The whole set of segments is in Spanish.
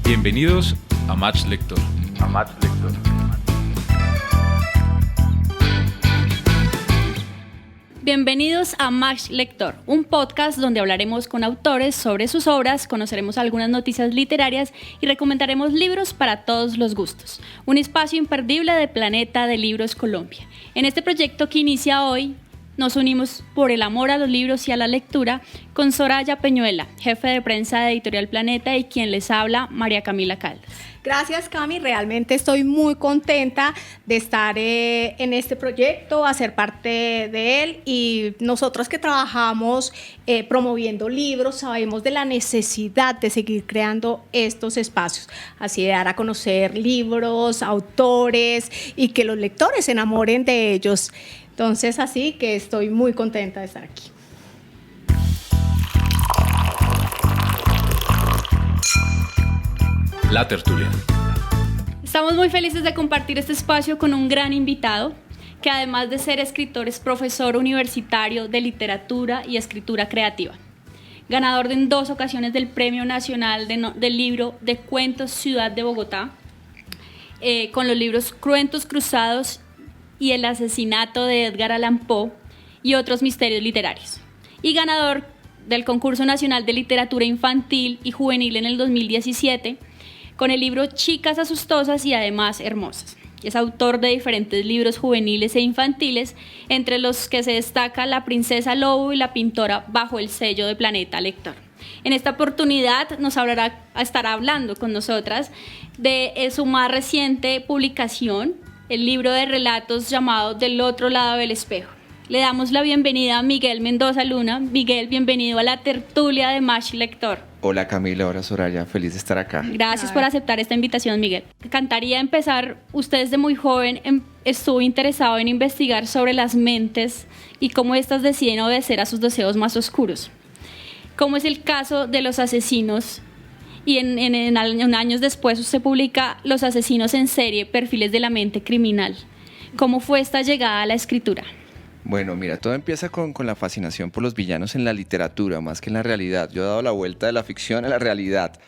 Bienvenidos a Match Lector. Bienvenidos a Match Lector, un podcast donde hablaremos con autores sobre sus obras, conoceremos algunas noticias literarias y recomendaremos libros para todos los gustos. Un espacio imperdible de Planeta de Libros Colombia. En este proyecto que inicia hoy, nos unimos por el amor a los libros y a la lectura con Soraya Peñuela, jefe de prensa de Editorial Planeta, y quien les habla, María Camila Caldas. Gracias, Cami. Realmente estoy muy contenta de estar en este proyecto, hacer parte de él, y nosotros que trabajamos promoviendo libros sabemos de la necesidad de seguir creando estos espacios, así de dar a conocer libros, autores y que los lectores se enamoren de ellos. Entonces, así que estoy muy contenta de estar aquí. La tertulia. Estamos muy felices de compartir este espacio con un gran invitado, que además de ser escritor es profesor universitario de literatura y escritura creativa. Ganador en 2 ocasiones del Premio Nacional del Libro de Cuentos Ciudad de Bogotá, con los libros Cruentos Cruzados y El asesinato de Edgar Allan Poe y otros misterios literarios. Y ganador del Concurso Nacional de Literatura Infantil y Juvenil en el 2017, con el libro Chicas Asustosas y Además Hermosas. Es autor de diferentes libros juveniles e infantiles, entre los que se destaca La Princesa Lobo y La Pintora, bajo el sello de Planeta Lector. En esta oportunidad estará hablando con nosotras de su más reciente publicación, el libro de relatos llamado Del otro lado del espejo. Le damos la bienvenida a Miguel Mendoza Luna. Miguel, bienvenido a la tertulia de Match Lector. Hola Camila, hola Soraya, feliz de estar acá. Gracias por aceptar esta invitación, Miguel. Me encantaría empezar, usted desde muy joven estuvo interesado en investigar sobre las mentes y cómo éstas deciden obedecer a sus deseos más oscuros. ¿Cómo es el caso de los asesinos? Y en años después usted publica Los asesinos en serie, perfiles de la mente criminal. ¿Cómo fue esta llegada a la escritura? Bueno, mira, todo empieza con la fascinación por los villanos en la literatura, más que en la realidad. Yo he dado la vuelta de la ficción a la realidad.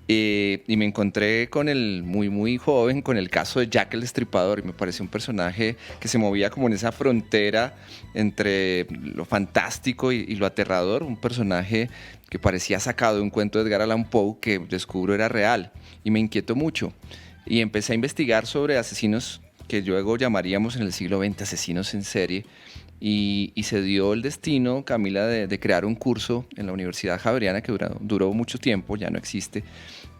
Y me encontré muy joven con el caso de Jack el Destripador, y me pareció un personaje que se movía como en esa frontera entre lo fantástico y lo aterrador, un personaje que parecía sacado de un cuento de Edgar Allan Poe que descubro era real, y me inquietó mucho. Y empecé a investigar sobre asesinos que luego llamaríamos en el siglo XX asesinos en serie, y se dio el destino, Camila, de crear un curso en la Universidad Javeriana que duró mucho tiempo, ya no existe,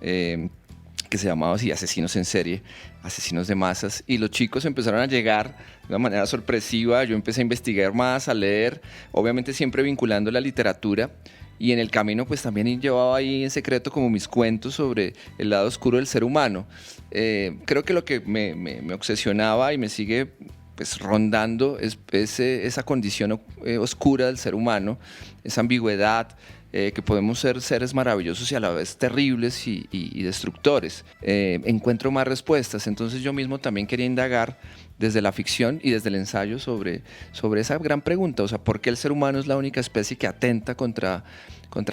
que se llamaba así, Asesinos en Serie, Asesinos de Masas, y los chicos empezaron a llegar de una manera sorpresiva. Yo empecé a investigar más, a leer, obviamente siempre vinculando la literatura, y en el camino pues también llevaba ahí en secreto como mis cuentos sobre el lado oscuro del ser humano. Creo que lo que me obsesionaba y me sigue pues rondando es esa condición oscura del ser humano, esa ambigüedad, que podemos ser seres maravillosos y a la vez terribles y destructores. Encuentro más respuestas, entonces yo mismo también quería indagar desde la ficción y desde el ensayo sobre esa gran pregunta, o sea, ¿por qué el ser humano es la única especie que atenta contra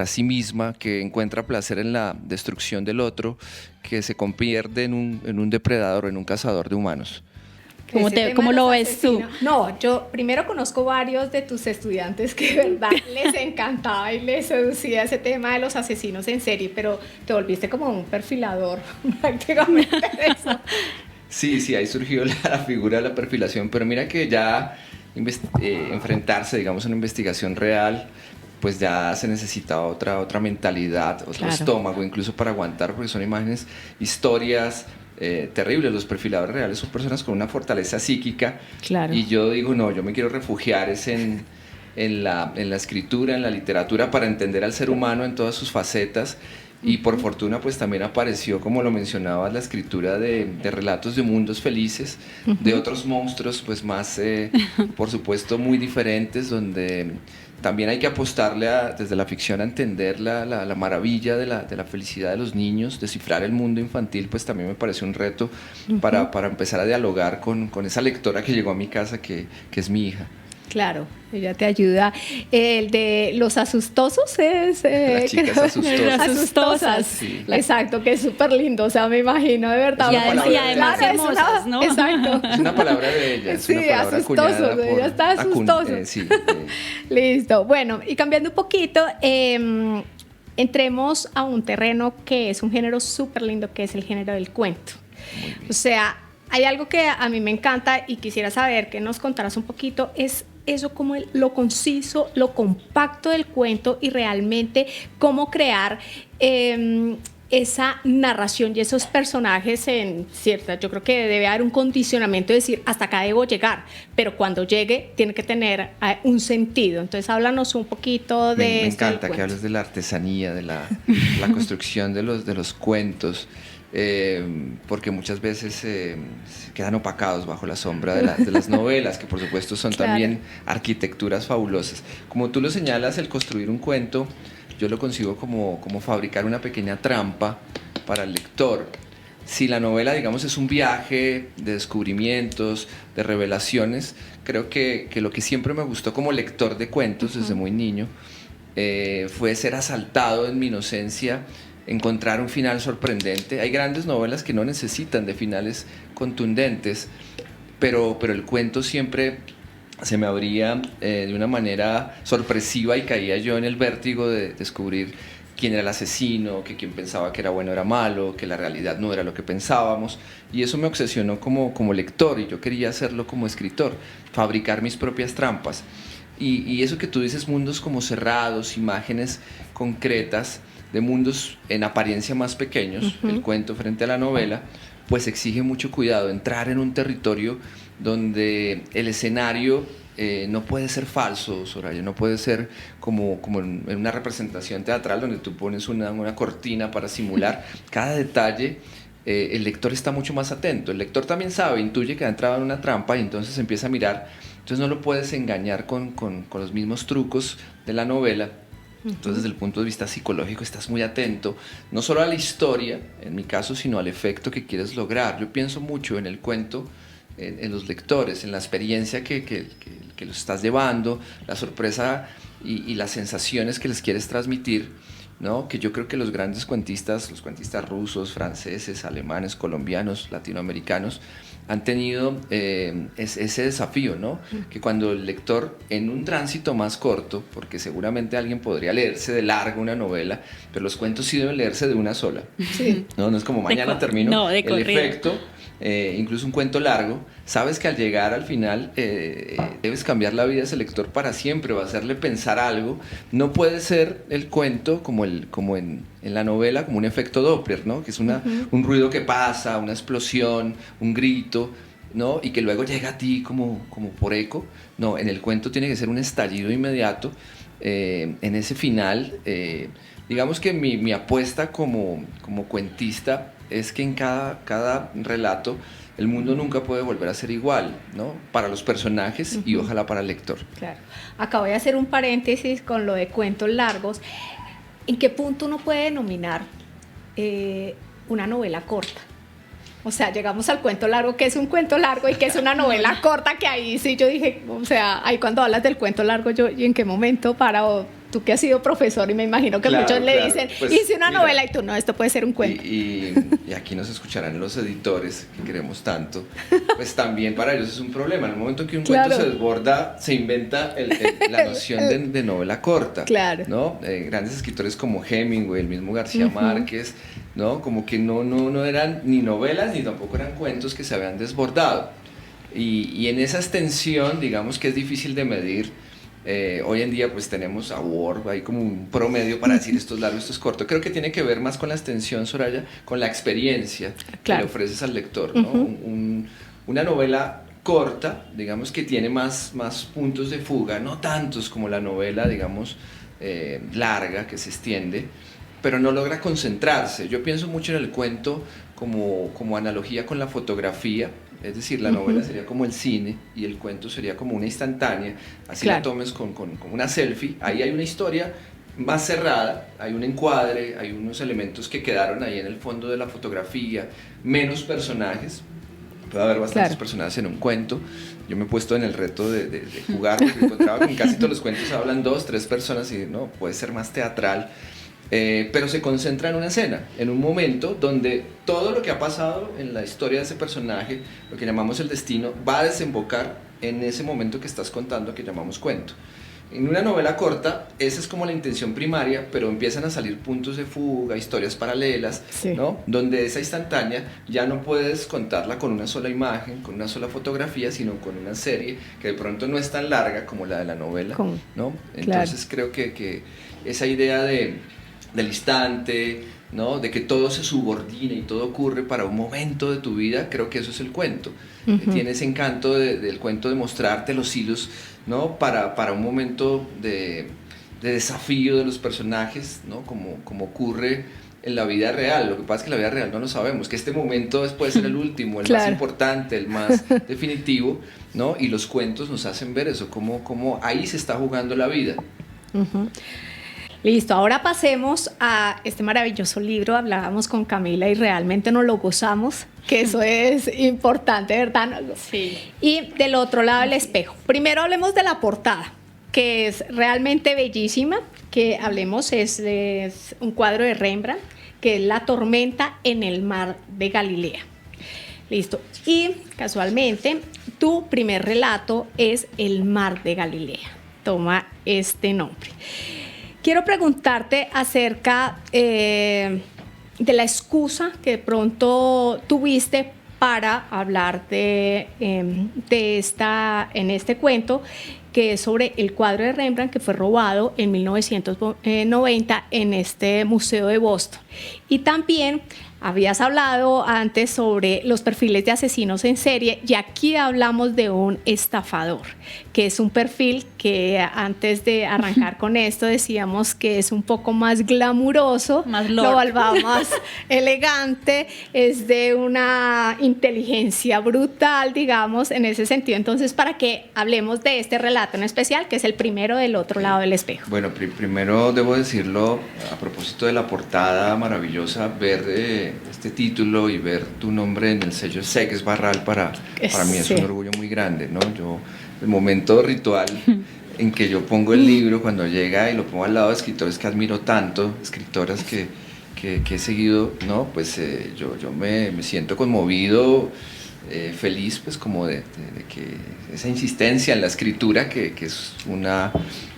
sí misma, que encuentra placer en la destrucción del otro, que se convierte en un depredador, en un cazador de humanos? ¿Cómo lo ves tú? No, yo primero conozco varios de tus estudiantes que de verdad les encantaba y les seducía ese tema de los asesinos en serie, pero te volviste como un perfilador prácticamente de eso. Sí, ahí surgió la figura de la perfilación, pero mira que ya enfrentarse, digamos, a una investigación real, pues ya se necesitaba otra mentalidad, otro estómago, incluso para aguantar, porque son imágenes, historias terribles. Los perfiladores reales son personas con una fortaleza psíquica, y yo digo, no, yo me quiero refugiar en la escritura, en la literatura, para entender al ser humano en todas sus facetas. Y por fortuna pues también apareció, como lo mencionabas, la escritura de relatos de mundos felices, de otros monstruos pues más, por supuesto, muy diferentes, donde también hay que apostarle desde la ficción a entender la maravilla de la felicidad de los niños. Descifrar el mundo infantil pues también me pareció un reto para empezar a dialogar con esa lectora que llegó a mi casa, que es mi hija. Claro, ella te ayuda. El de los asustosos es... Las chicas asustosas. Asustosas. Sí. Exacto, que es súper lindo, o sea, me imagino, de verdad. Y además Claro, hermosas, ¿no? Exacto. Es una palabra de ella, es Sí, una palabra asustoso, acuñada por... ella está asustoso. Sí, Listo. Bueno, y cambiando un poquito, entremos a un terreno que es un género súper lindo, que es el género del cuento. O sea, hay algo que a mí me encanta y quisiera saber que nos contaras un poquito, es eso como lo conciso, lo compacto del cuento y realmente cómo crear esa narración y esos personajes en cierta, yo creo que debe haber un condicionamiento de decir hasta acá debo llegar, pero cuando llegue tiene que tener un sentido. Entonces háblanos un poquito de me esto del encanta que cuento. hables de la artesanía, de la construcción de los cuentos, porque muchas veces se quedan opacados bajo la sombra de las novelas, que por supuesto son Claro. también arquitecturas fabulosas. Como tú lo señalas, el construir un cuento, yo lo concibo como fabricar una pequeña trampa para el lector. Si la novela, digamos, es un viaje de descubrimientos, de revelaciones, creo que lo que siempre me gustó como lector de cuentos desde muy niño fue ser asaltado en mi inocencia, encontrar un final sorprendente. Hay grandes novelas que no necesitan de finales contundentes, pero el cuento siempre se me abría de una manera sorpresiva y caía yo en el vértigo de descubrir quién era el asesino, que quien pensaba que era bueno era malo, que la realidad no era lo que pensábamos, y eso me obsesionó como lector, y yo quería hacerlo como escritor, fabricar mis propias trampas. Y eso que tú dices, mundos como cerrados, imágenes concretas, de mundos en apariencia más pequeños, el cuento frente a la novela, pues exige mucho cuidado, entrar en un territorio donde el escenario no puede ser falso, Soraya, no puede ser como en una representación teatral donde tú pones una cortina para simular cada detalle. El lector está mucho más atento, el lector también sabe, intuye que ha entrado en una trampa y entonces empieza a mirar, entonces no lo puedes engañar con los mismos trucos de la novela. Entonces, desde el punto de vista psicológico, estás muy atento, no solo a la historia, en mi caso, sino al efecto que quieres lograr. Yo pienso mucho en el cuento, en los lectores, en la experiencia que los estás llevando, la sorpresa y las sensaciones que les quieres transmitir, ¿no? Que yo creo que los grandes cuentistas, los cuentistas rusos, franceses, alemanes, colombianos, latinoamericanos, han tenido ese desafío, ¿no? Que cuando el lector, en un tránsito más corto, porque seguramente alguien podría leerse de largo una novela, pero los cuentos sí deben leerse de una sola. Sí. No es como mañana termino. No, de el corrido. efecto, incluso un cuento largo, sabes que al llegar al final debes cambiar la vida de ese lector para siempre o hacerle pensar algo. No puede ser el cuento como en la novela, como un efecto Doppler, ¿no? Que es un ruido que pasa, una explosión, un grito, ¿no? Y que luego llega a ti como por eco. No, en el cuento tiene que ser un estallido inmediato. En ese final, digamos que mi apuesta como cuentista es que en cada relato el mundo nunca puede volver a ser igual, ¿no? Para los personajes y ojalá para el lector. Claro. Acá voy a hacer un paréntesis con lo de cuentos largos. ¿En qué punto uno puede denominar una novela corta? O sea, llegamos al cuento largo, que es un cuento largo y que es una novela corta, que ahí sí yo dije, o sea, ahí cuando hablas del cuento largo, yo, ¿y en qué momento para? O tú que has sido profesor y me imagino que Claro, muchos le claro. dicen, Pues, hice una mira, novela y tú, no, esto puede ser un cuento. Y aquí nos escucharán los editores que queremos tanto, pues también para ellos es un problema. En el momento en que un Claro. cuento se desborda, se inventa la noción de novela corta. Claro. ¿No? Grandes escritores como Hemingway, el mismo García Márquez, ¿no? Como que no eran ni novelas ni tampoco eran cuentos que se habían desbordado. Y en esa extensión, digamos que es difícil de medir. Hoy en día pues tenemos a Word, hay como un promedio para decir esto es largo, esto es corto. Creo que tiene que ver más con la extensión, Soraya, con la experiencia que le ofreces al lector, ¿no? Una novela corta, digamos que tiene más puntos de fuga, no tantos como la novela, digamos, larga, que se extiende, pero no logra concentrarse. Yo pienso mucho en el cuento como analogía con la fotografía. Es decir, la novela sería como el cine y el cuento sería como una instantánea, así Claro. la tomes con una selfie, ahí hay una historia más cerrada, hay un encuadre, hay unos elementos que quedaron ahí en el fondo de la fotografía, menos personajes, puede haber bastantes Claro. personajes en un cuento. Yo me he puesto en el reto de jugar, porque encontraba que en casi todos los cuentos hablan 2, 3 personas y no, puede ser más teatral. Pero se concentra en una escena, en un momento donde todo lo que ha pasado en la historia de ese personaje, lo que llamamos el destino, va a desembocar en ese momento que estás contando, que llamamos cuento. En una novela corta, esa es como la intención primaria, pero empiezan a salir puntos de fuga, historias paralelas, Sí. ¿no? Donde esa instantánea ya no puedes contarla con una sola imagen, con una sola fotografía, sino con una serie que de pronto no es tan larga como la de la novela, ¿no? Entonces creo que esa idea del instante, ¿no? De que todo se subordina y todo ocurre para un momento de tu vida, creo que eso es el cuento. Tiene ese encanto del cuento de mostrarte los hilos, ¿no? Para un momento de desafío de los personajes, ¿no? Como ocurre en la vida real. Lo que pasa es que en la vida real no lo sabemos, que este momento puede ser el último, el Claro. más importante, el más definitivo, ¿no? Y los cuentos nos hacen ver eso, como ahí se está jugando la vida. Ujú. Listo, ahora pasemos a este maravilloso libro. Hablábamos con Camila y realmente nos lo gozamos, que eso es importante, ¿verdad? Sí. Y del otro lado el espejo. Primero hablemos de la portada, que es realmente bellísima, que hablemos, es un cuadro de Rembrandt, que es La tormenta en el mar de Galilea. Listo. Y casualmente, tu primer relato es El mar de Galilea. Toma este nombre. Quiero preguntarte acerca de la excusa que de pronto tuviste para hablar en este cuento, que es sobre el cuadro de Rembrandt que fue robado en 1990 en este museo de Boston. Y también habías hablado antes sobre los perfiles de asesinos en serie, y aquí hablamos de un estafador, que es un perfil que antes de arrancar con esto decíamos que es un poco más glamuroso, Más lo lord. más elegante, es de una inteligencia brutal, digamos, en ese sentido. Entonces, para que hablemos de este relato en especial, que es el primero del otro lado del espejo. Bueno, primero debo decirlo, a propósito de la portada maravillosa, ver este título y ver tu nombre en el sello Sex Barral para mí es Sí. un orgullo muy grande, ¿no? El momento ritual en que yo pongo el libro, cuando llega y lo pongo al lado de escritores que admiro tanto, escritoras que he seguido, ¿no? Pues yo me siento conmovido, feliz, pues como de que esa insistencia en la escritura, que es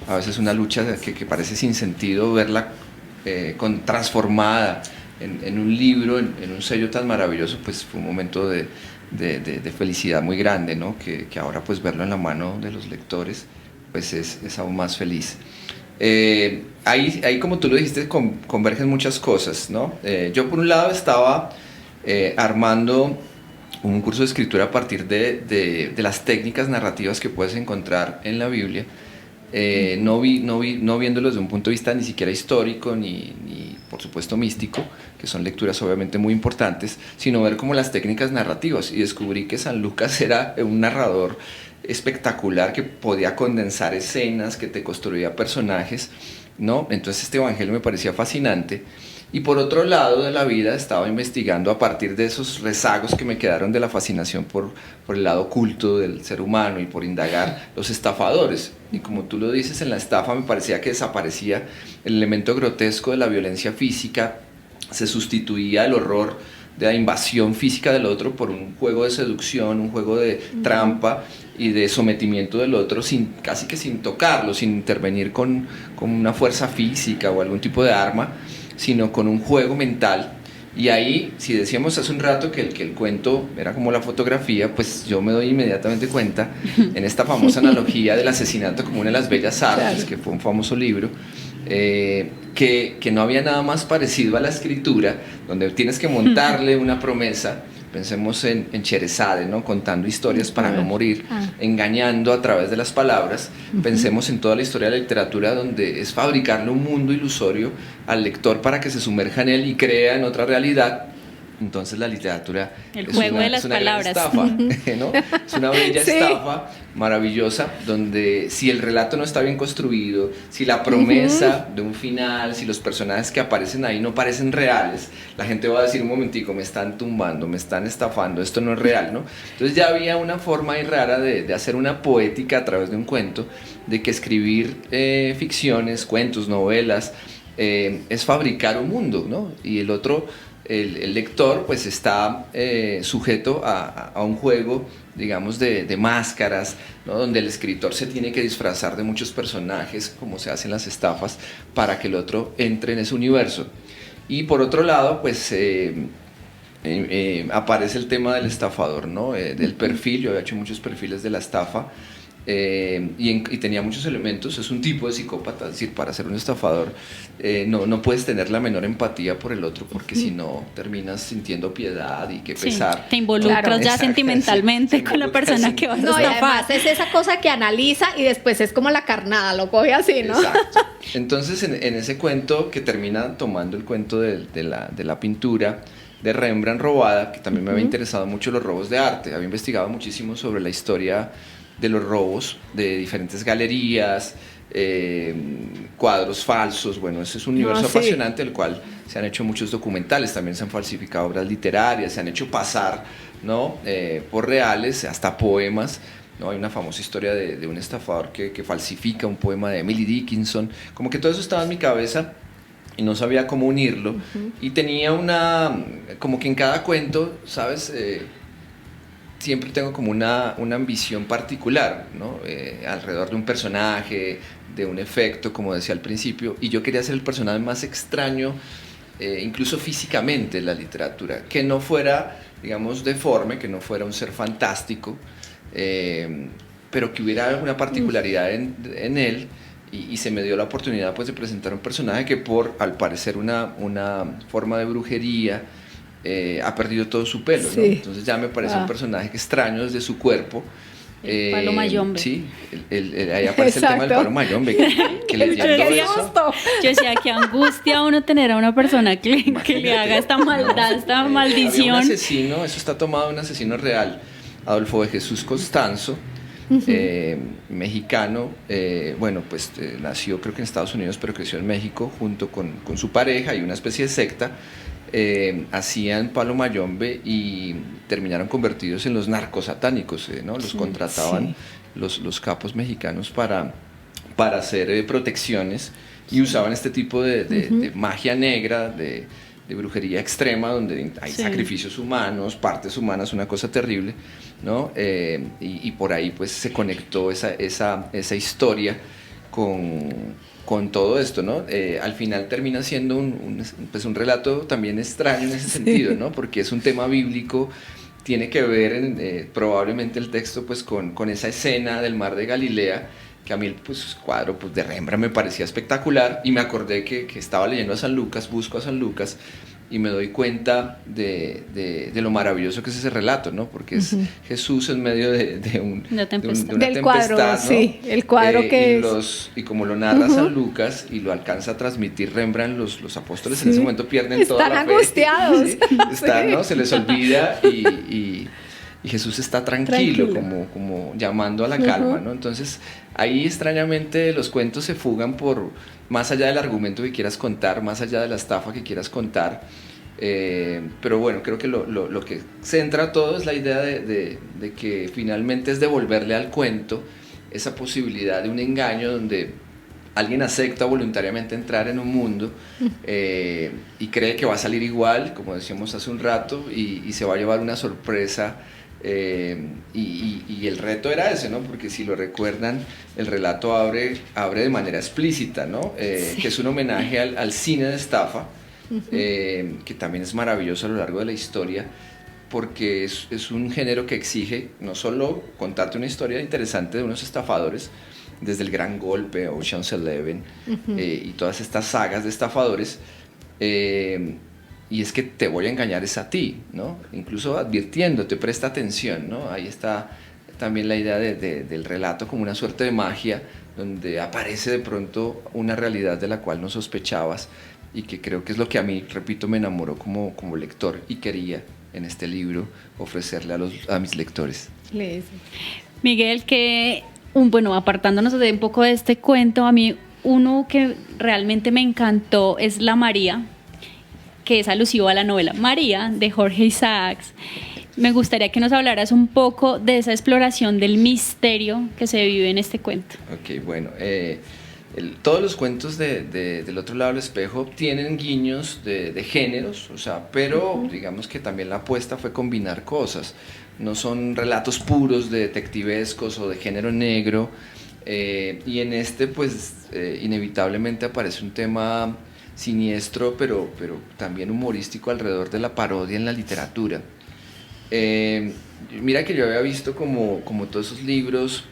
a veces una lucha que parece sin sentido, verla transformada en un libro, en un sello tan maravilloso, pues fue un momento de felicidad muy grande, ¿no? Que ahora pues verlo en la mano de los lectores, pues es aún más feliz. Ahí como tú lo dijiste, convergen muchas cosas, ¿no? Yo por un lado estaba armando un curso de escritura a partir de las técnicas narrativas que puedes encontrar en la Biblia, no viéndolo desde un punto de vista ni siquiera histórico ni por supuesto místico, que son lecturas obviamente muy importantes, sino ver como las técnicas narrativas, y descubrí que San Lucas era un narrador espectacular que podía condensar escenas, que te construía personajes, ¿no? Entonces este evangelio me parecía fascinante. Y por otro lado de la vida estaba investigando a partir de esos rezagos que me quedaron de la fascinación por el lado oculto del ser humano y por indagar los estafadores. Y como tú lo dices, en la estafa me parecía que desaparecía el elemento grotesco de la violencia física, se sustituía el horror de la invasión física del otro por un juego de seducción, un juego de trampa y de sometimiento del otro casi que sin tocarlo, sin intervenir con una fuerza física o algún tipo de arma, sino con un juego mental. Y ahí, si decíamos hace un rato que el cuento era como la fotografía, pues yo me doy inmediatamente cuenta en esta famosa analogía del asesinato como una de las bellas artes, claro, que fue un famoso libro, que no había nada más parecido a la escritura, donde tienes que montarle una promesa. Pensemos en Sherezade, ¿no? Contando historias para no morir, engañando a través de las palabras. Pensemos en toda la historia de la literatura, donde es fabricarle un mundo ilusorio al lector para que se sumerja en él y crea en otra realidad, Entonces la literatura El juego de las es una gran palabras. estafa, ¿no? Es una bella Sí. estafa maravillosa, donde si el relato no está bien construido, si la promesa de un final, si los personajes que aparecen ahí no parecen reales, la gente va a decir: un momentico, me están tumbando, me están estafando, esto no es real, ¿no? Entonces ya había una forma ahí rara de hacer una poética a través de un cuento, de que escribir ficciones, cuentos, novelas, es fabricar un mundo, ¿no? Y el otro, el lector, pues está sujeto a un juego, digamos, de máscaras, ¿no? Donde el escritor se tiene que disfrazar de muchos personajes, como se hacen las estafas, para que el otro entre en ese universo. Y por otro lado, pues aparece el tema del estafador, ¿no? Del perfil. Yo había hecho muchos perfiles de la estafa. Y tenía muchos elementos. Es un tipo de psicópata, es decir, para ser un estafador no puedes tener la menor empatía por el otro, porque si no terminas sintiendo piedad y qué Sí, pesar. te involucras Claro. ya Exacto, sentimentalmente sí, con la involucras persona que vas a No, y estafar. además es esa cosa que analiza y después es como la carnada, lo coge así, ¿no? Exacto. Entonces en ese cuento, que termina tomando el cuento de la pintura de Rembrandt robada, que también me había interesado mucho los robos de arte, había investigado muchísimo sobre la historia de los robos de diferentes galerías, cuadros falsos. Bueno, ese es un universo sí. apasionante del cual se han hecho muchos documentales, también se han falsificado obras literarias, se han hecho pasar, ¿no? Por reales, hasta poemas, ¿no? Hay una famosa historia de un estafador que falsifica un poema de Emily Dickinson. Como que todo eso estaba en mi cabeza y no sabía cómo unirlo. Y tenía como que en cada cuento, ¿sabes? Siempre tengo como una ambición particular, ¿no? Alrededor de un personaje, de un efecto, como decía al principio, y yo quería ser el personaje más extraño, incluso físicamente, en la literatura, que no fuera, digamos, deforme, que no fuera un ser fantástico, pero que hubiera alguna particularidad en él, y se me dio la oportunidad, pues, de presentar un personaje que, al parecer una forma de brujería, ha perdido todo su pelo, ¿no? Sí. Entonces ya me parece un personaje extraño desde su cuerpo. El palo mayombe. Sí, ahí aparece el tema del Exacto. palo mayombe, que leyendo Qué eso, susto. Yo decía, qué angustia uno tener a una persona que le haga esta maldad, esta había un maldición. asesino, eso está tomado de un asesino real, Adolfo de Jesús Constanzo, mexicano, bueno, pues nació creo que en Estados Unidos, pero creció en México junto con su pareja y una especie de secta. Hacían palo mayombe y terminaron convertidos en los narcosatánicos, ¿no? Los contrataban los capos mexicanos para hacer protecciones, y usaban este tipo de magia negra, de brujería extrema, donde hay sacrificios humanos, partes humanas, una cosa terrible, ¿no? Y por ahí pues se conectó esa historia con todo esto, ¿no? Al final termina siendo pues un relato también extraño en ese sentido, ¿no? Porque es un tema bíblico, tiene que ver probablemente el texto pues con esa escena del mar de Galilea, que a mí pues cuadro pues, de Rembrandt me parecía espectacular, y me acordé que estaba leyendo a San Lucas, busco a San Lucas, y me doy cuenta de lo maravilloso que es ese relato, ¿no? Porque es Jesús en medio de una tempestad. Del tempestad, cuadro, ¿no? sí, el cuadro que y como lo narra San Lucas y lo alcanza a transmitir Rembrandt, los apóstoles en ese momento pierden toda Están la fe. angustiados. ¿Sí? Están, ¿no? Se les olvida y Jesús está tranquilo. Como llamando a la calma, ¿no? Entonces ahí extrañamente los cuentos se fugan por más allá del argumento que quieras contar, más allá de la estafa que quieras contar, pero bueno, creo que lo que centra todo es la idea de que finalmente es devolverle al cuento esa posibilidad de un engaño donde alguien acepta voluntariamente entrar en un mundo y cree que va a salir igual, como decíamos hace un rato, y se va a llevar una sorpresa. Y el reto era ese, ¿no? Porque si lo recuerdan, el relato abre de manera explícita, ¿no? Que es un homenaje al cine de estafa, que también es maravilloso a lo largo de la historia, porque es un género que exige no solo contarte una historia interesante de unos estafadores, desde El Gran Golpe, Ocean's 11, y todas estas sagas de estafadores, y es que te voy a engañar es a ti, ¿no? Incluso advirtiéndote, presta atención, ¿no? Ahí está también la idea del relato como una suerte de magia, donde aparece de pronto una realidad de la cual no sospechabas, y que creo que es lo que a mí, repito, me enamoró como lector y quería en este libro ofrecerle a mis lectores. Miguel, bueno, apartándonos de un poco de este cuento, a mí uno que realmente me encantó es La María, que es alusivo a la novela María de Jorge Isaacs. Me gustaría que nos hablaras un poco de esa exploración del misterio que se vive en este cuento. Ok, bueno, todos los cuentos del otro lado del espejo tienen guiños de géneros, o sea, pero digamos que también la apuesta fue combinar cosas. No son relatos puros de detectivescos o de género negro, y en este pues inevitablemente aparece un tema siniestro, pero también humorístico alrededor de la parodia en la literatura. Mira que yo había visto como todos esos libros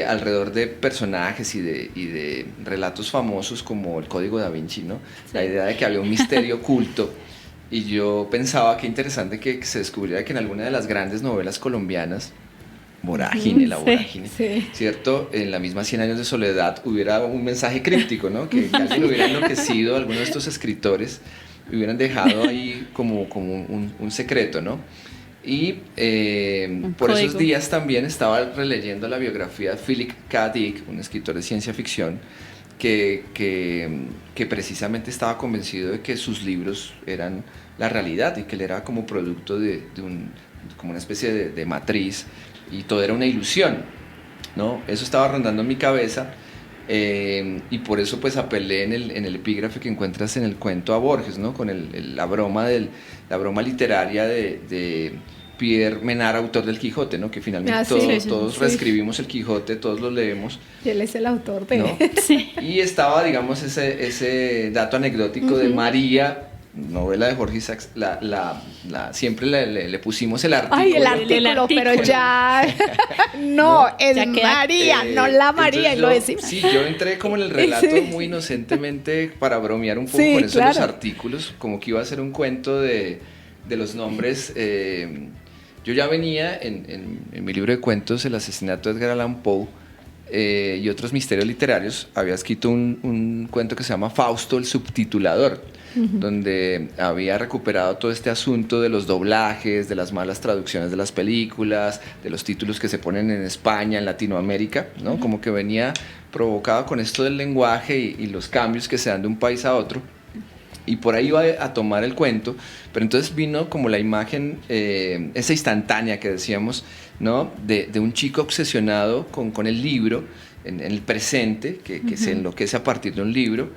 alrededor de personajes y de relatos famosos como el Código Da Vinci, ¿no? La idea de que había un misterio oculto, y yo pensaba qué interesante que se descubriera que en alguna de las grandes novelas colombianas, la Vorágine, ¿cierto? En la misma 100 años de soledad hubiera un mensaje críptico, ¿no? Que alguien hubiera enloquecido, algunos de estos escritores hubieran dejado ahí como un secreto, ¿no? Y por esos días también estaba releyendo la biografía de Philip K. Dick, un escritor de ciencia ficción, que precisamente estaba convencido de que sus libros eran la realidad y que él era como producto como una especie de matriz, y todo era una ilusión, ¿no? Eso estaba rondando en mi cabeza, y por eso pues apelé en el epígrafe que encuentras en el cuento a Borges, ¿no? Con la broma literaria de Pierre Menard, autor del Quijote, ¿no? Que finalmente todos reescribimos el Quijote, todos lo leemos. Y él es el autor de... ¿no? Sí. Y estaba, digamos, ese dato anecdótico de María, novela de Jorge Isaacs, siempre le pusimos el artículo. Ay, el artículo, pero ya... no, es ya María, no la María, y lo decimos. Sí, yo entré como en el relato muy inocentemente para bromear un poco con eso de los artículos, como que iba a ser un cuento de los nombres. Yo ya venía en mi libro de cuentos, El asesinato de Edgar Allan Poe, y otros misterios literarios, había escrito un cuento que se llama Fausto el subtitulador, donde había recuperado todo este asunto de los doblajes, de las malas traducciones de las películas, de los títulos que se ponen en España, en Latinoamérica, ¿no? Como que venía provocado con esto del lenguaje y los cambios que se dan de un país a otro. Y por ahí iba a tomar el cuento, pero entonces vino como la imagen, esa instantánea que decíamos, ¿no? De un chico obsesionado con el libro, en el presente, que se enloquece a partir de un libro,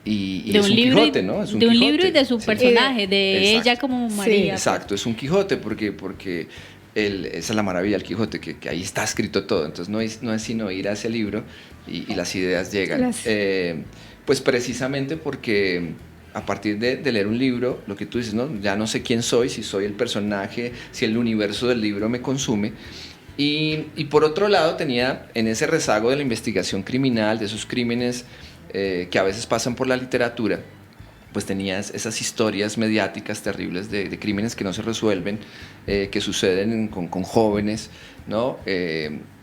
y de es un Quijote, ¿no? Es un de un Quijote. libro y de su personaje, de Exacto. ella como María. Sí, exacto, es un Quijote porque esa es la maravilla del Quijote, que ahí está escrito todo, entonces no es sino ir a ese libro y las ideas llegan. Pues precisamente porque a partir de leer un libro, lo que tú dices, ¿no? Ya no sé quién soy, si soy el personaje, si el universo del libro me consume. Y por otro lado tenía en ese rezago de la investigación criminal, de esos crímenes que a veces pasan por la literatura, pues tenías esas historias mediáticas terribles de crímenes que no se resuelven, que suceden con jóvenes, ¿no?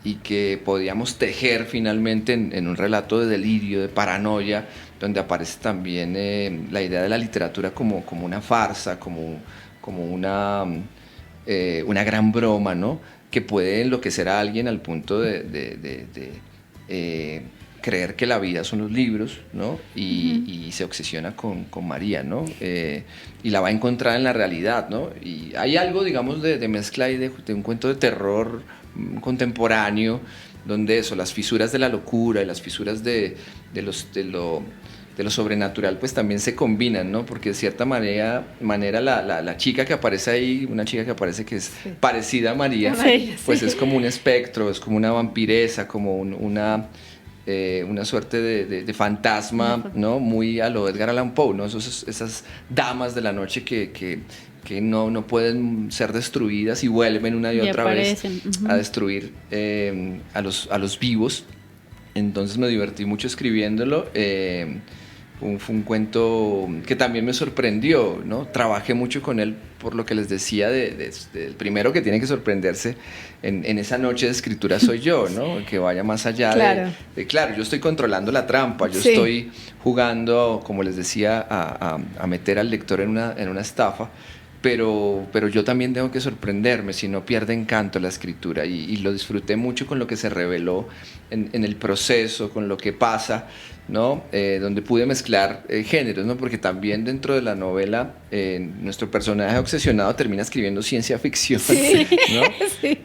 Y que podíamos tejer finalmente en un relato de delirio, de paranoia, donde aparece también la idea de la literatura como una farsa, como una gran broma, ¿no? Que puede enloquecer a alguien al punto de creer que la vida son los libros, ¿no? Y se obsesiona con María, ¿no? Y la va a encontrar en la realidad, ¿no? Y hay algo, digamos, de mezcla ahí de un cuento de terror contemporáneo, donde las fisuras de la locura y las fisuras de lo sobrenatural pues también se combinan, ¿no? Porque de cierta manera la chica que aparece ahí, una chica que aparece que es parecida a María, pues es como un espectro, es como una vampiresa, como una suerte de fantasma, ¿no? Muy a lo Edgar Allan Poe, ¿no? Esas damas de la noche que no pueden ser destruidas y vuelven una y otra vez a destruir a los vivos. Entonces me divertí mucho escribiéndolo. fue un cuento que también me sorprendió, ¿no? Trabajé mucho con él por lo que les decía, el primero que tiene que sorprenderse en esa noche de escritura soy yo, ¿no? Que vaya más allá Claro. claro, yo estoy controlando la trampa, yo Sí. estoy jugando, como les decía, a meter al lector en una estafa, pero yo también tengo que sorprenderme, si no pierde encanto la escritura, y lo disfruté mucho con lo que se reveló en el proceso, con lo que pasa, ¿no? Donde pude mezclar géneros, ¿no? Porque también dentro de la novela nuestro personaje obsesionado termina escribiendo ciencia ficción, Sí. ¿no? Sí.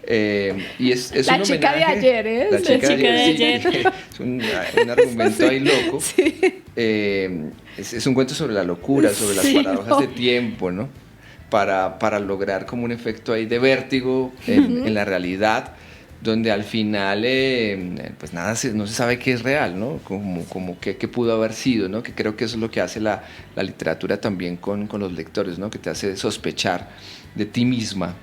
Y es La un chica de homenaje- ayer, ¿eh? La chica de ayer, ayer. sí. Es un argumento ahí loco. Sí. Es un cuento sobre la locura, sobre las Sí, paradojas no. de tiempo, ¿no? Para lograr como un efecto ahí de vértigo en la realidad, donde al final pues nada, no se sabe qué es real, ¿no? Como qué pudo haber sido, ¿no? Que creo que eso es lo que hace la literatura también con los lectores, ¿no? Que te hace sospechar de ti misma.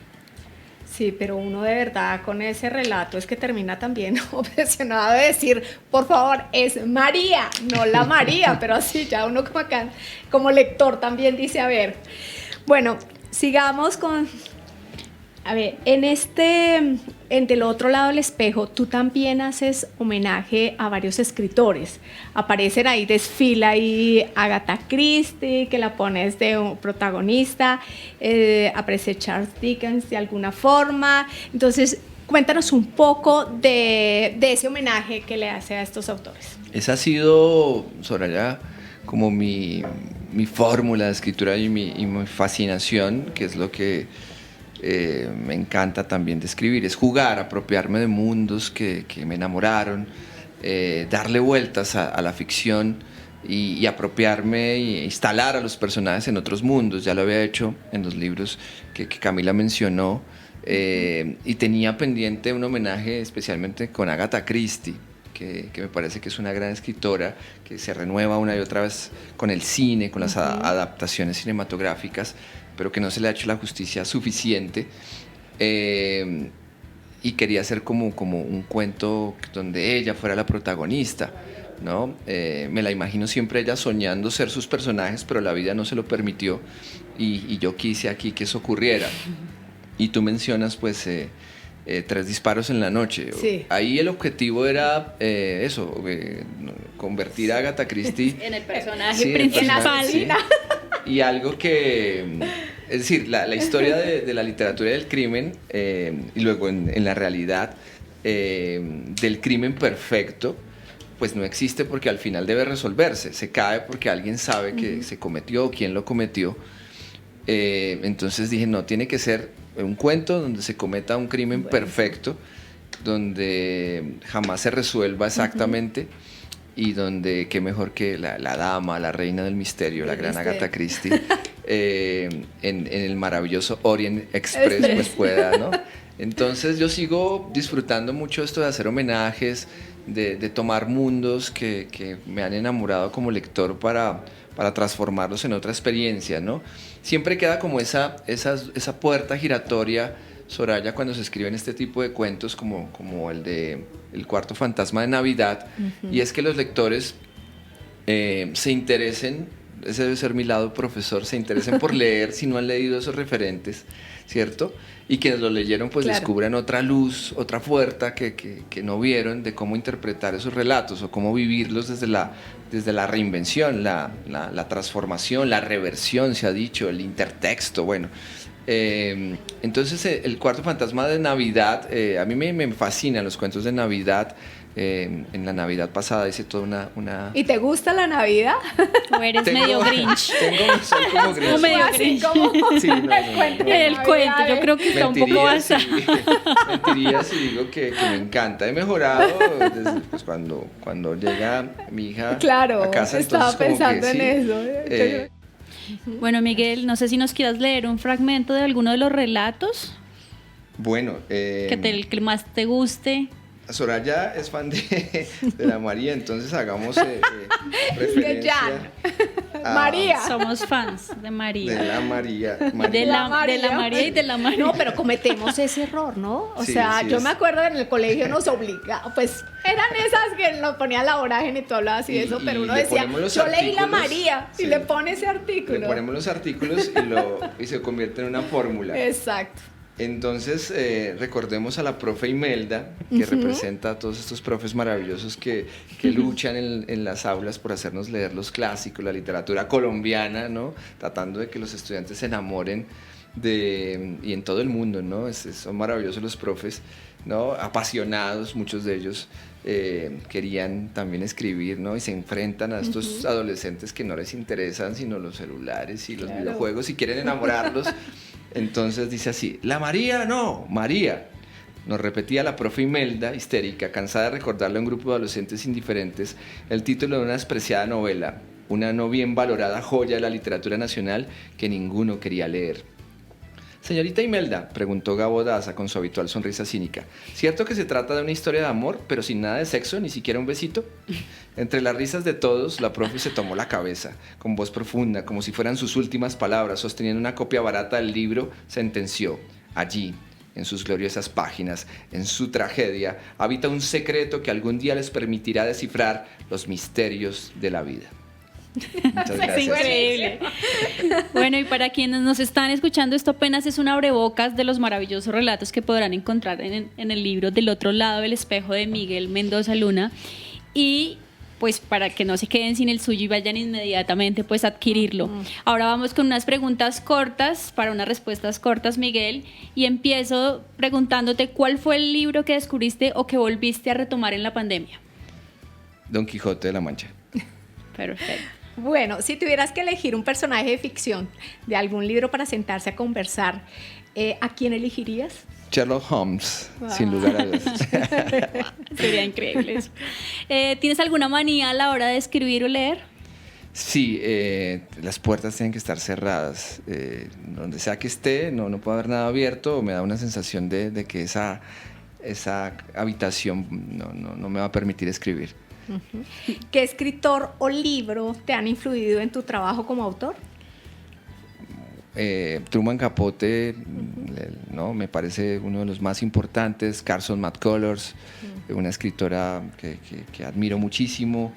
Sí, pero uno de verdad con ese relato es que termina también obsesionado de decir, por favor, es María, no la María, pero así ya uno como acá, como lector también dice, a ver, bueno, sigamos con, a ver, en del otro lado del espejo, tú también haces homenaje a varios escritores. Aparecen ahí, desfila ahí Agatha Christie, que la pones de un protagonista, aparece Charles Dickens de alguna forma. Entonces, cuéntanos un poco de ese homenaje que le hace a estos autores. Esa ha sido, Soraya, como mi fórmula de escritura y mi fascinación, que es lo que me encanta también de escribir, es jugar, apropiarme de mundos que me enamoraron, darle vueltas a la ficción y apropiarme e instalar a los personajes en otros mundos. Ya lo había hecho en los libros que Camila mencionó, y tenía pendiente un homenaje especialmente con Agatha Christie, que me parece que es una gran escritora, que se renueva una y otra vez con el cine, con las adaptaciones cinematográficas, pero que no se le ha hecho la justicia suficiente. Y quería hacer como un cuento donde ella fuera la protagonista, ¿no? Me la imagino siempre ella soñando ser sus personajes, pero la vida no se lo permitió, y yo quise aquí que eso ocurriera. Y tú mencionas, pues, 3 disparos en la noche. Sí. Ahí el objetivo era convertir a Agatha Christie En el personaje sí, en el principal. personaje, sí. Y algo que, es decir, la historia de la literatura del crimen, y luego en la realidad del crimen perfecto, pues no existe, porque al final debe resolverse. Se cae porque alguien sabe que se cometió, quién lo cometió. Entonces dije, no, tiene que ser un cuento donde se cometa un crimen perfecto, donde jamás se resuelva exactamente, y donde qué mejor que la dama, la reina del misterio, la gran Agatha Christie, en el maravilloso Orient Express, pues pueda, ¿no? Entonces yo sigo disfrutando mucho esto de hacer homenajes, de tomar mundos que me han enamorado como lector para transformarlos en otra experiencia, ¿no? Siempre queda como esa puerta giratoria, Soraya, cuando se escriben este tipo de cuentos como el de El cuarto fantasma de Navidad, y es que los lectores se interesen, ese debe ser mi lado profesor, se interesen por leer si no han leído esos referentes, ¿cierto? Y quienes lo leyeron pues Claro. descubren otra luz, otra puerta que no vieron de cómo interpretar esos relatos o cómo vivirlos desde la reinvención, la transformación, la reversión, se ha dicho, el intertexto, bueno. Entonces el cuarto fantasma de Navidad, a mí me fascinan los cuentos de Navidad. En la Navidad pasada hice toda una... ¿Y te gusta la Navidad? O eres medio Grinch. Soy como Grinch. O medio Así Grinch. como Sí, no, el cuento de El cuento, yo Navidad. creo que está un poco basado. Mentiría si digo que me encanta. He mejorado desde pues, cuando llega mi hija Claro, a casa. estaba entonces como que pensando en eso. Bueno, Miguel, no sé si nos quieras leer un fragmento de alguno de los relatos Bueno, el que más te guste. Soraya es fan de la María, entonces hagamos referencia a María. Somos fans de María. de la María. De la María y de la María. No, pero cometemos ese error, ¿no? O Sí, sea, sí yo es. me acuerdo en el colegio nos obligaba, pues eran esas que nos ponían la vorágine y tú hablabas así de eso, pero uno le decía, ponemos los yo leí la artículos, María y sí. le pone ese artículo. Le ponemos los artículos y se convierte en una fórmula. Exacto. Entonces, recordemos a la profe Imelda, que representa a todos estos profes maravillosos que luchan en las aulas por hacernos leer los clásicos, la literatura colombiana, ¿no? Tratando de que los estudiantes se enamoren y en todo el mundo, ¿no? Son maravillosos los profes, ¿no? Apasionados, muchos de ellos querían también escribir, ¿no? Y se enfrentan a estos adolescentes que no les interesan sino los celulares y los videojuegos y quieren enamorarlos. Entonces dice así, la María no, María. Nos repetía la profe Imelda, histérica, cansada de recordarle a un grupo de adolescentes indiferentes el título de una despreciada novela, una no bien valorada joya de la literatura nacional que ninguno quería leer. Señorita Imelda, preguntó Gabo Daza con su habitual sonrisa cínica, ¿cierto que se trata de una historia de amor, pero sin nada de sexo, ni siquiera un besito? Entre las risas de todos, la profe se tomó la cabeza, con voz profunda, como si fueran sus últimas palabras, sosteniendo una copia barata del libro, sentenció, allí, en sus gloriosas páginas, en su tragedia, habita un secreto que algún día les permitirá descifrar los misterios de la vida. Muchas gracias. Increíble. Bueno, y para quienes nos están escuchando, esto apenas es un abrebocas de los maravillosos relatos que podrán encontrar en el libro Del otro lado del espejo de Miguel Mendoza Luna. Y pues para que no se queden sin el suyo y vayan inmediatamente pues a adquirirlo. Ahora vamos con unas preguntas cortas, para unas respuestas cortas, Miguel, y empiezo preguntándote ¿cuál fue el libro que descubriste o que volviste a retomar en la pandemia? Don Quijote de la Mancha. Perfecto. Bueno, si tuvieras que elegir un personaje de ficción de algún libro para sentarse a conversar, ¿a quién elegirías? Sherlock Holmes, sin lugar a dudas. Sería increíble eso. ¿Tienes alguna manía a la hora de escribir o leer? Sí, las puertas tienen que estar cerradas. Donde sea que esté, no puede haber nada abierto. Me da una sensación de que esa habitación no me va a permitir escribir. ¿Qué escritor o libro te han influido en tu trabajo como autor? Truman Capote, ¿no? Me parece uno de los más importantes. Carson McCullers, una escritora que admiro muchísimo.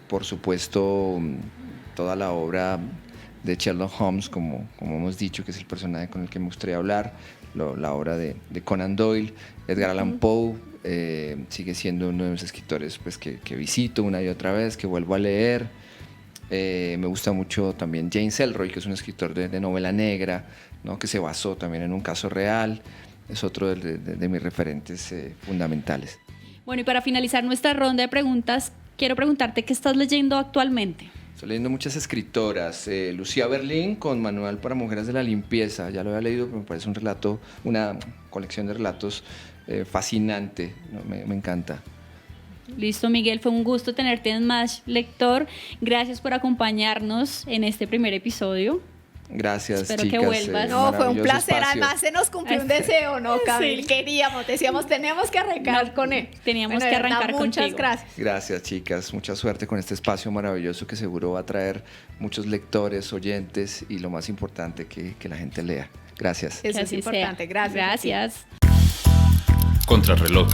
Por supuesto, toda la obra de Sherlock Holmes, como hemos dicho, que es el personaje con el que me gustaría hablar, la obra de Conan Doyle, Edgar Allan Poe, sigue siendo uno de los escritores pues, que visito una y otra vez, que vuelvo a leer. Me gusta mucho también James Ellroy, que es un escritor de novela negra, ¿no? Que se basó también en un caso real. Es otro de mis referentes fundamentales. Bueno, y para finalizar nuestra ronda de preguntas, quiero preguntarte qué estás leyendo actualmente. Estoy leyendo muchas escritoras. Lucía Berlín con Manual para Mujeres de la Limpieza. Ya lo había leído, pero me parece un relato, una colección de relatos fascinante, ¿no? Me encanta. Listo, Miguel, fue un gusto tenerte en Match Lector. Gracias por acompañarnos en este primer episodio. Gracias, Espero chicas. que vuelvas. No, fue un maravilloso placer. espacio. Además, se nos cumplió un deseo, ¿no, Camil? Sí. Queríamos, decíamos, tenemos que arrancar con él. Teníamos Bueno, que de verdad, arrancar muchas contigo. gracias. Gracias, chicas. Mucha suerte con este espacio maravilloso que seguro va a traer muchos lectores, oyentes y lo más importante, que la gente lea. Gracias. Eso Que es así importante. sea. Gracias. Gracias. Contrarreloj.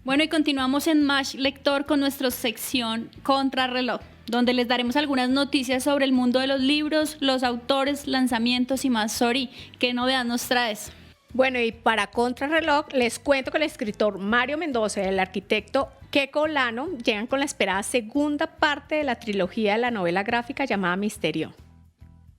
Bueno, y continuamos en Match Lector con nuestra sección Contrarreloj, donde les daremos algunas noticias sobre el mundo de los libros, los autores, lanzamientos y más. Sori, ¿qué novedad nos traes? Bueno, y para Contrarreloj, les cuento que el escritor Mario Mendoza y el arquitecto Keiko Olano llegan con la esperada segunda parte de la trilogía de la novela gráfica llamada Misterio,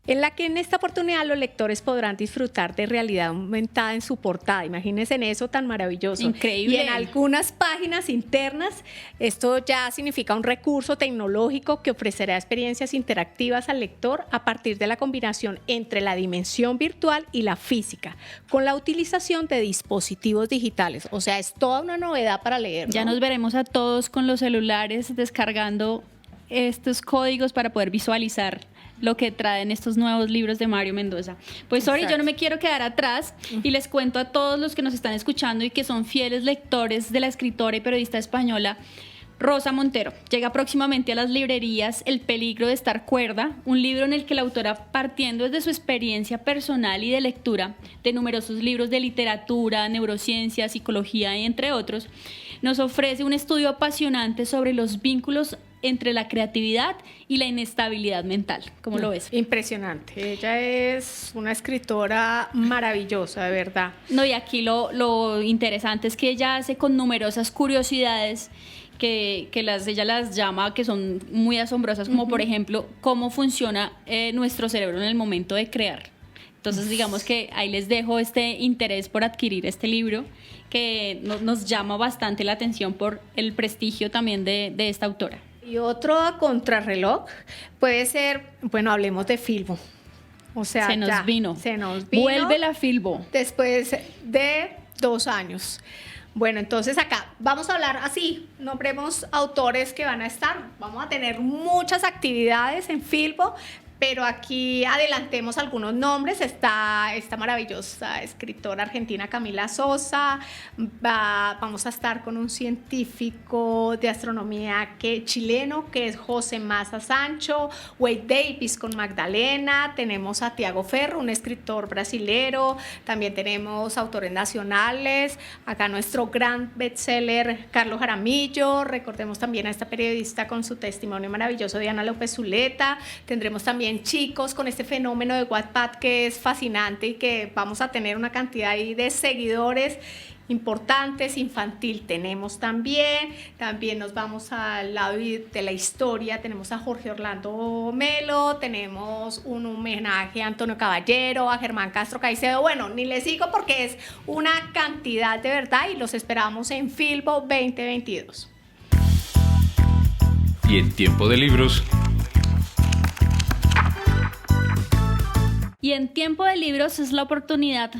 en la que en esta oportunidad los lectores podrán disfrutar de realidad aumentada en su portada. Imagínense en eso tan maravilloso. Increíble. Y en algunas páginas internas, esto ya significa un recurso tecnológico que ofrecerá experiencias interactivas al lector a partir de la combinación entre la dimensión virtual y la física, con la utilización de dispositivos digitales. O sea, es toda una novedad para leer, ¿no? Ya nos veremos a todos con los celulares descargando estos códigos para poder visualizar lo que traen estos nuevos libros de Mario Mendoza. Pues Sori, yo no me quiero quedar atrás y les cuento a todos los que nos están escuchando y que son fieles lectores de la escritora y periodista española Rosa Montero. Llega próximamente a las librerías El peligro de estar cuerda, un libro en el que la autora, partiendo desde su experiencia personal y de lectura de numerosos libros de literatura, neurociencia, psicología, entre otros, nos ofrece un estudio apasionante sobre los vínculos entre la creatividad y la inestabilidad mental. ¿Cómo lo ves? Impresionante. Ella es una escritora maravillosa, de verdad. No, y aquí lo interesante es que ella hace con numerosas curiosidades que ella las llama, que son muy asombrosas, como por ejemplo, cómo funciona nuestro cerebro en el momento de crear. Entonces, digamos que ahí les dejo este interés por adquirir este libro, que nos llama bastante la atención por el prestigio también de esta autora. Y otro a contrarreloj puede ser, bueno, hablemos de Filbo. O sea, se nos vino. Vuelve la Filbo. Después de 2 años. Bueno, entonces acá vamos a hablar así, nombremos autores que van a estar. Vamos a tener muchas actividades en Filbo, pero aquí adelantemos algunos nombres. Está esta maravillosa escritora argentina Camila Sosa. Vamos a estar con un científico de astronomía chileno, que es José Maza Sancho. Wade Davis con Magdalena. Tenemos a Tiago Ferro, un escritor brasilero. También tenemos autores nacionales. Acá nuestro gran bestseller Carlos Jaramillo. Recordemos también a esta periodista con su testimonio maravilloso, Diana López Zuleta. Tendremos también chicos con este fenómeno de Wattpad que es fascinante y que vamos a tener una cantidad ahí de seguidores importantes. Infantil tenemos también nos vamos al lado de la historia. Tenemos a Jorge Orlando Melo, tenemos un homenaje a Antonio Caballero, a Germán Castro Caicedo. Bueno, ni les sigo porque es una cantidad de verdad y los esperamos en Filbo 2022. Y en Tiempo de Libros. Y en Tiempo de Libros es la oportunidad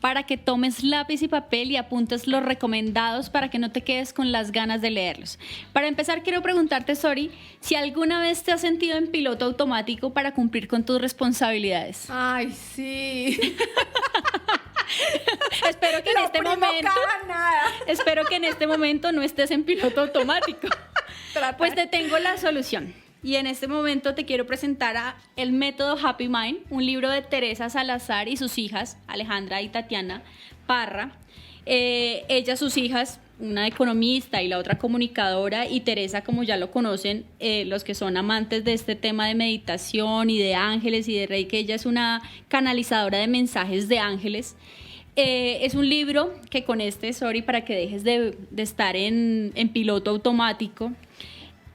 para que tomes lápiz y papel y apuntes los recomendados para que no te quedes con las ganas de leerlos. Para empezar, quiero preguntarte, Sori, si alguna vez te has sentido en piloto automático para cumplir con tus responsabilidades. Ay, sí. Espero que en este momento no estés en piloto automático. Pues te tengo la solución. Y en este momento te quiero presentar El método Happy Mind, un libro de Teresa Salazar y sus hijas, Alejandra y Tatiana Parra. Ellas, sus hijas, una economista y la otra comunicadora, y Teresa, como ya lo conocen, los que son amantes de este tema de meditación y de ángeles y de Reiki, ella es una canalizadora de mensajes de ángeles. Es un libro que con Sori, para que dejes de estar en piloto automático,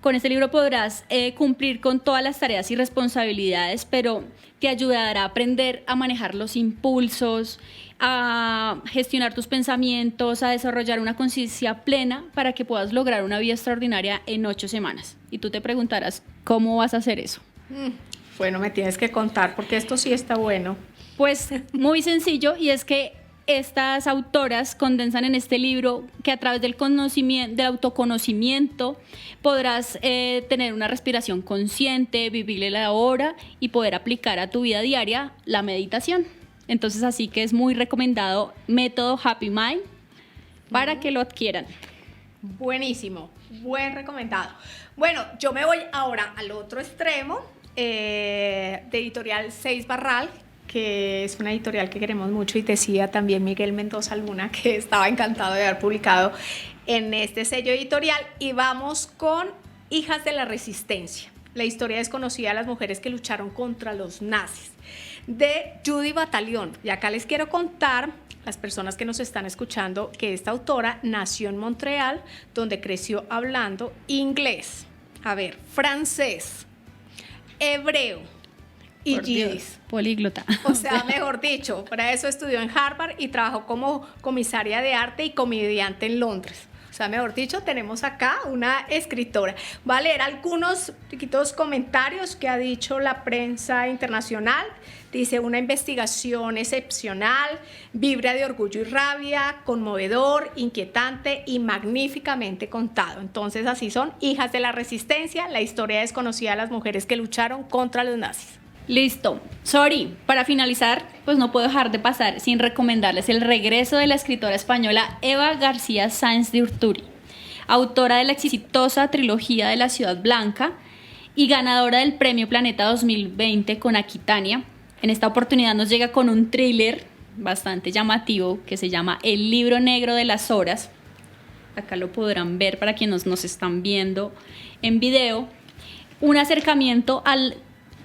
con este libro podrás cumplir con todas las tareas y responsabilidades, pero te ayudará a aprender a manejar los impulsos, a gestionar tus pensamientos, a desarrollar una conciencia plena para que puedas lograr una vida extraordinaria en 8 semanas. Y tú te preguntarás, ¿cómo vas a hacer eso? Bueno, me tienes que contar porque esto sí está bueno. Pues muy sencillo, y es que estas autoras condensan en este libro que a través del autoconocimiento podrás tener una respiración consciente, vivirle la hora y poder aplicar a tu vida diaria la meditación. Entonces, así que es muy recomendado Método Happy Mind para que lo adquieran. Buenísimo, buen recomendado. Bueno, yo me voy ahora al otro extremo de Editorial 6 Barral, que es una editorial que queremos mucho, y decía también Miguel Mendoza Luna que estaba encantado de haber publicado en este sello editorial. Y vamos con Hijas de la Resistencia, la historia desconocida de las mujeres que lucharon contra los nazis, de Judy Batallón. Y acá les quiero contar, las personas que nos están escuchando, que esta autora nació en Montreal, donde creció hablando inglés, francés, hebreo y yiddish. Políglota. O sea, mejor dicho, para eso estudió en Harvard y trabajó como comisaria de arte y comediante en Londres. O sea, mejor dicho, tenemos acá una escritora. Voy a leer algunos chiquitos comentarios que ha dicho la prensa internacional. Dice: una investigación excepcional, vibra de orgullo y rabia, conmovedor, inquietante y magníficamente contado. Entonces, así son Hijas de la Resistencia, la historia desconocida de las mujeres que lucharon contra los nazis. Listo. Sorry, para finalizar, pues no puedo dejar de pasar sin recomendarles el regreso de la escritora española Eva García Sáenz de Urturi, autora de la exitosa trilogía de la Ciudad Blanca y ganadora del Premio Planeta 2020 con Aquitania. En esta oportunidad nos llega con un thriller bastante llamativo que se llama El libro negro de las horas. Acá lo podrán ver para quienes nos están viendo en video.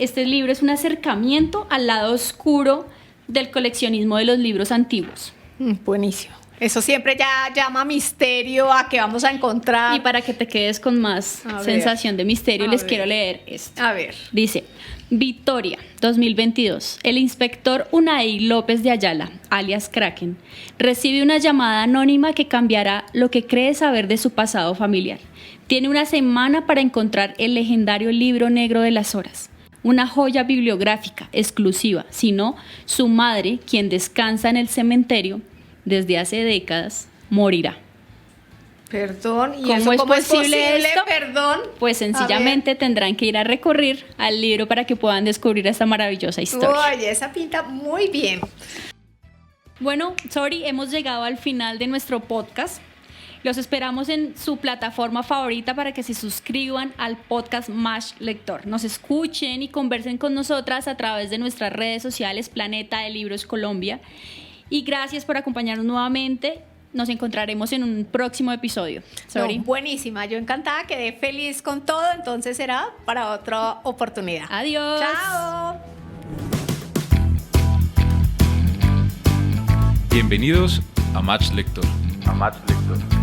Este libro es un acercamiento al lado oscuro del coleccionismo de los libros antiguos. Buenísimo. Eso siempre ya llama misterio a que vamos a encontrar. Y para que te quedes con más sensación de misterio, les quiero leer esto. A ver. Dice: Victoria, 2022. El inspector Unai López de Ayala, alias Kraken, recibe una llamada anónima que cambiará lo que cree saber de su pasado familiar. Tiene una semana para encontrar el legendario libro negro de las horas. Una joya bibliográfica exclusiva, si no, su madre, quien descansa en el cementerio desde hace décadas, morirá. Perdón, ¿y ¿Cómo eso es cómo posible esto? Perdón. Pues sencillamente tendrán que ir a recurrir al libro para que puedan descubrir esta maravillosa historia. Oye, esa pinta muy bien. Bueno, sorry, hemos llegado al final de nuestro podcast. Los esperamos en su plataforma favorita para que se suscriban al podcast Match Lector. Nos escuchen y conversen con nosotras a través de nuestras redes sociales Planeta de Libros Colombia. Y gracias por acompañarnos nuevamente. Nos encontraremos en un próximo episodio. Sorry. No, buenísima, yo encantada, quedé feliz con todo, entonces será para otra oportunidad. Adiós. Chao. Bienvenidos a Match Lector. A Match Lector.